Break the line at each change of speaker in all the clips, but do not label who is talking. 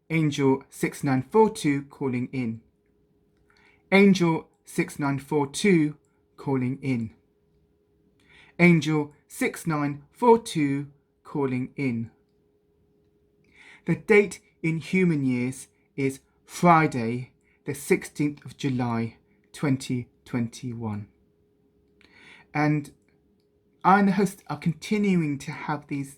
Angel-6942 calling in. Angel-6942 calling in. Angel-6942 calling in. The date in human years is Friday, the 16th of July, 2021. And I and the host are continuing to have these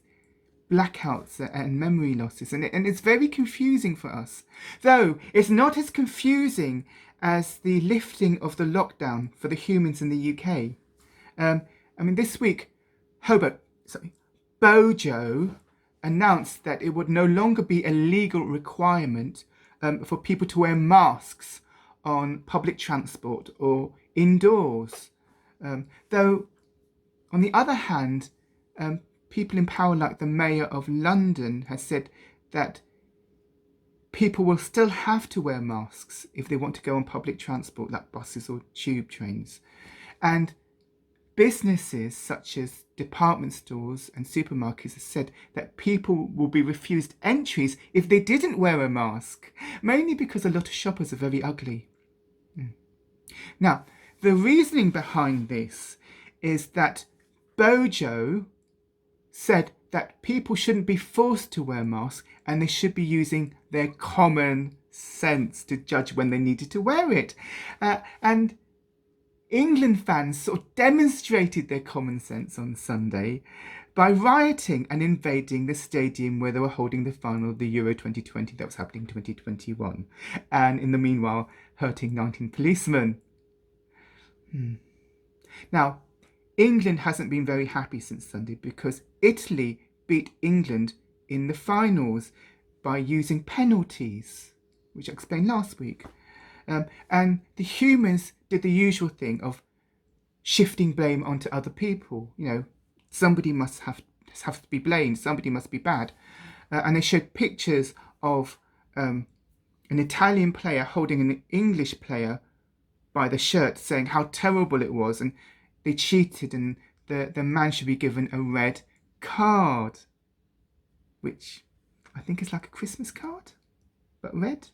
blackouts and memory losses, and it's very confusing for us. Though it's not as confusing as the lifting of the lockdown for the humans in the UK. This week, Bojo announced that it would no longer be a legal requirement for people to wear masks on public transport or indoors. Though, on the other hand, people in power like the Mayor of London has said that people will still have to wear masks if they want to go on public transport like buses or tube trains. And businesses such as department stores and supermarkets have said that people will be refused entries if they didn't wear a mask, mainly because a lot of shoppers are very ugly. Now, the reasoning behind this is that Bojo said that people shouldn't be forced to wear masks and they should be using their common sense to judge when they needed to wear it. And England fans sort of demonstrated their common sense on Sunday by rioting and invading the stadium where they were holding the final of the Euro 2020 that was happening in 2021, and in the meanwhile hurting 19 policemen. Now, England hasn't been very happy since Sunday because Italy beat England in the finals by using penalties, which I explained last week. And the humans did the usual thing of shifting blame onto other people. You know, somebody must have to be blamed, somebody must be bad. And they showed pictures of an Italian player holding an English player by the shirt, saying how terrible it was, and they cheated and the man should be given a red card, which I think is like a Christmas card, but red.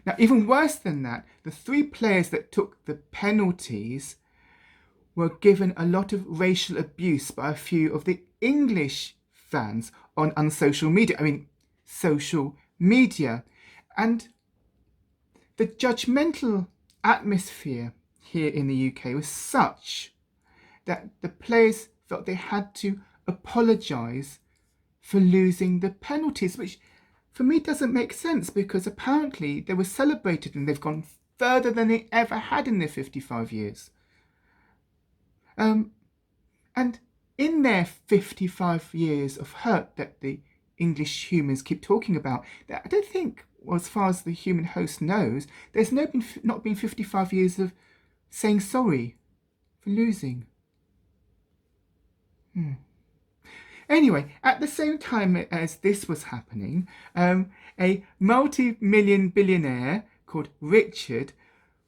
Now, even worse than that, the three players that took the penalties were given a lot of racial abuse by a few of the English fans on social media. Social media. And the judgmental atmosphere here in the UK was such that the players felt they had to apologise for losing the penalties, which for me doesn't make sense because apparently they were celebrated and they've gone further than they ever had in their 55 years. And in their 55 years of hurt that the English humans keep talking about, I don't think, as far as the human host knows, there's not been 55 years of saying sorry for losing. Anyway, at the same time as this was happening, a multi-million billionaire called Richard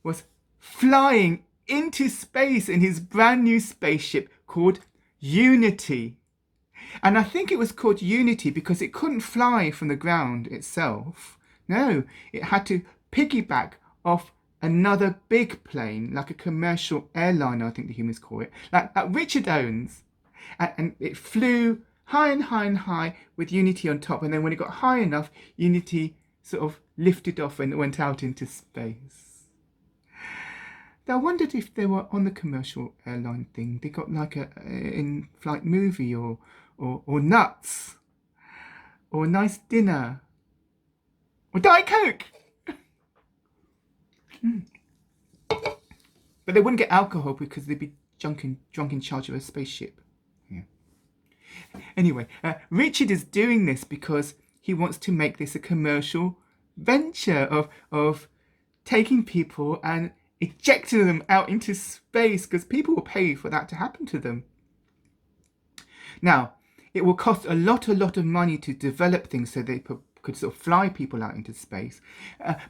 was flying into space in his brand new spaceship called Unity. And I think it was called Unity because it couldn't fly from the ground itself. No, it had to piggyback off another big plane, like a commercial airliner, I think the humans call it, like Richard owns. And it flew high and high and high with Unity on top. And then when it got high enough, Unity sort of lifted off and went out into space. Now, I wondered if they were on the commercial airline thing. They got like a in-flight movie or nuts or a nice dinner or Diet Coke. But they wouldn't get alcohol because they'd be drunk in charge of a spaceship. Anyway, Richard is doing this because he wants to make this a commercial venture of taking people and ejecting them out into space because people will pay for that to happen to them. Now, it will cost a lot of money to develop things so they could sort of fly people out into space.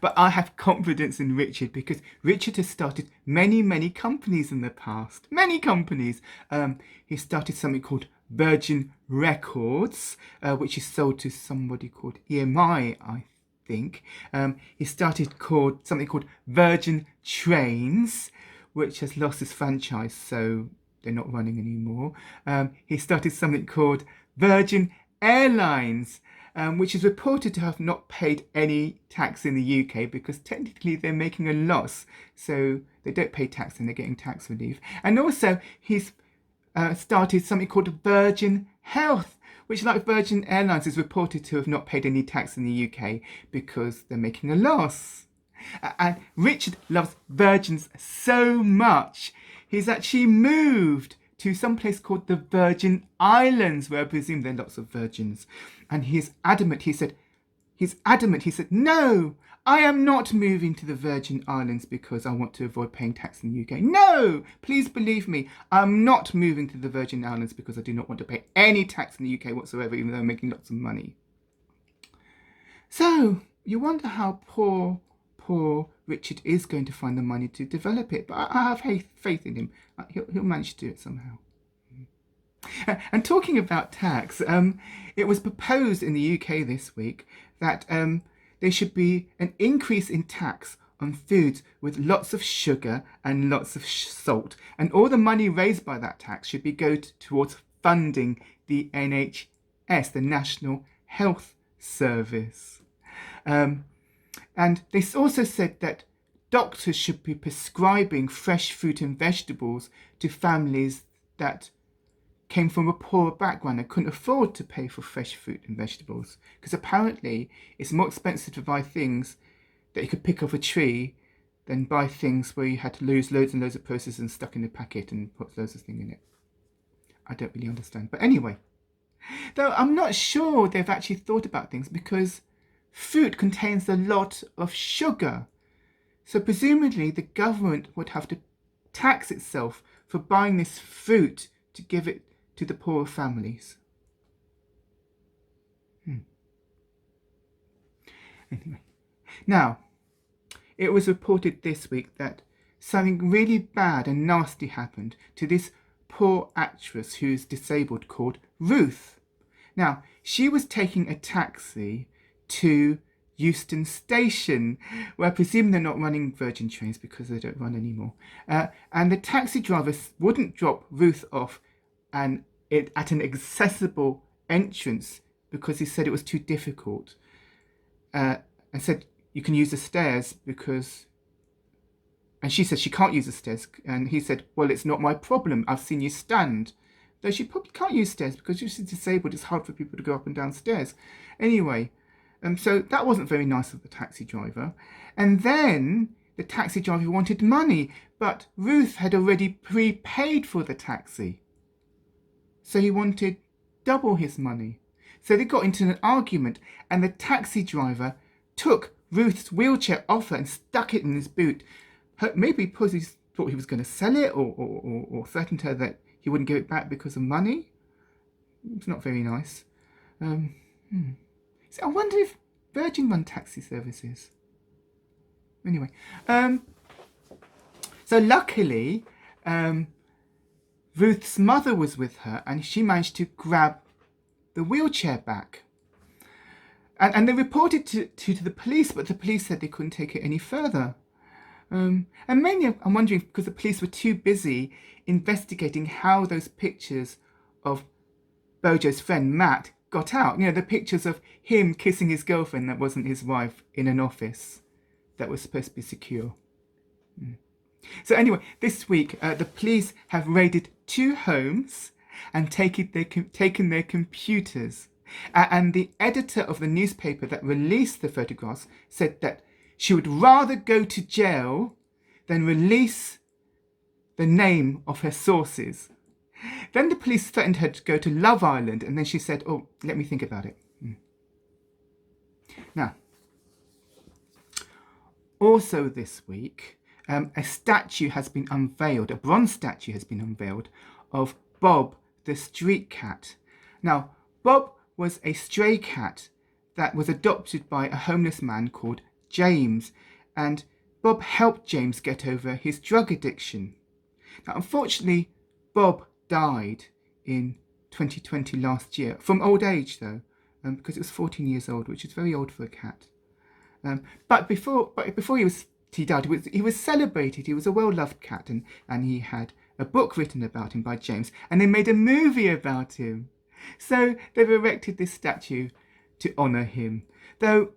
But I have confidence in Richard because Richard has started many companies in the past. Many companies. He started something called Virgin Records, which is sold to somebody called EMI, I think. He started something called Virgin Trains, which has lost its franchise, so they're not running anymore. He started something called Virgin Airlines, which is reported to have not paid any tax in the UK because technically they're making a loss, so they don't pay tax and they're getting tax relief. And also he's started something called Virgin Health, which, like Virgin Airlines, is reported to have not paid any tax in the UK because they're making a loss. And Richard loves virgins so much, he's actually moved to some place called the Virgin Islands, where I presume there are lots of virgins. And he's adamant, he said, no, I am not moving to the Virgin Islands because I want to avoid paying tax in the UK. No, please believe me, I'm not moving to the Virgin Islands because I do not want to pay any tax in the UK whatsoever, even though I'm making lots of money. So you wonder how poor Richard is going to find the money to develop it, but I have faith in him. He'll manage to do it somehow. And talking about tax, it was proposed in the UK this week that there should be an increase in tax on foods with lots of sugar and lots of salt, and all the money raised by that tax should be towards funding the NHS, the National Health Service. And they also said that doctors should be prescribing fresh fruit and vegetables to families that came from a poor background and couldn't afford to pay for fresh fruit and vegetables, because apparently it's more expensive to buy things that you could pick off a tree than buy things where you had to lose loads and loads of processors and stuck in a packet and put loads of things in it. I don't really understand. But anyway, though I'm not sure they've actually thought about things, because fruit contains a lot of sugar. So presumably the government would have to tax itself for buying this fruit to give it to the poorer families. Anyway, now, it was reported this week that something really bad and nasty happened to this poor actress who's disabled called Ruth. Now, she was taking a taxi to Euston Station, where I presume they're not running Virgin trains because they don't run anymore. And the taxi driver wouldn't drop Ruth off at an accessible entrance because he said it was too difficult. And said you can use the stairs and she said she can't use the stairs. And he said, well, it's not my problem. I've seen you stand. Though she probably can't use stairs because she's disabled. It's hard for people to go up and down stairs. Anyway, so that wasn't very nice of the taxi driver. And then the taxi driver wanted money, but Ruth had already prepaid for the taxi. So he wanted double his money. So they got into an argument, and the taxi driver took Ruth's wheelchair off her and stuck it in his boot. Maybe because he thought he was going to sell it, or threatened her that he wouldn't give it back because of money. It's not very nice. So I wonder if Virgin run taxi services. Anyway, so luckily, Ruth's mother was with her, and she managed to grab the wheelchair back. And they reported to the police, but the police said they couldn't take it any further. And mainly I'm wondering because the police were too busy investigating how those pictures of Bojo's friend Matt got out. You know, the pictures of him kissing his girlfriend that wasn't his wife in an office that was supposed to be secure. So anyway, this week the police have raided 2 homes and taken their computers. And the editor of the newspaper that released the photographs said that she would rather go to jail than release the name of her sources. Then the police threatened her to go to Love Island, and then she said, oh, let me think about it. Now, also this week, a statue has been unveiled, a bronze statue has been unveiled of Bob the street cat. Now, Bob was a stray cat that was adopted by a homeless man called James, and Bob helped James get over his drug addiction. Now, unfortunately, Bob died in 2020 last year, from old age though, because it was 14 years old, which is very old for a cat. But before he died, he was celebrated. He was a well-loved cat, and he had a book written about him by James, and they made a movie about him. So they've erected this statue to honour him. Though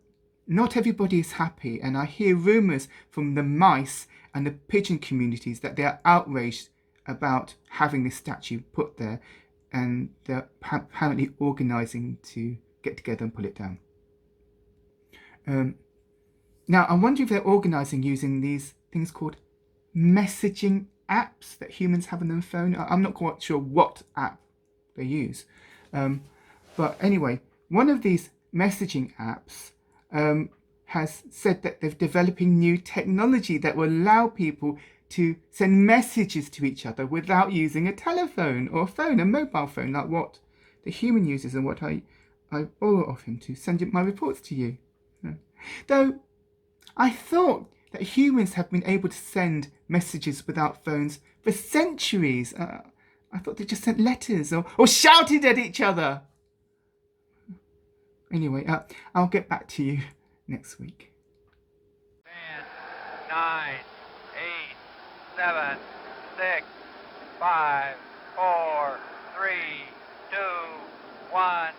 not everybody is happy, and I hear rumours from the mice and the pigeon communities that they are outraged about having this statue put there, and they're apparently organising to get together and pull it down. Now, I wonder if they're organising using these things called messaging apps that humans have on their phone. I'm not quite sure what app they use. But anyway, one of these messaging apps has said that they're developing new technology that will allow people to send messages to each other without using a telephone or a phone, a mobile phone, like what the human uses and what I borrow of him to send my reports to you. Though I thought that humans have been able to send messages without phones for centuries. I thought they just sent letters or shouted at each other. Anyway, I'll get back to you next week.
10, 9, 8, 7, 6, 5, 4, 3, 2, 1.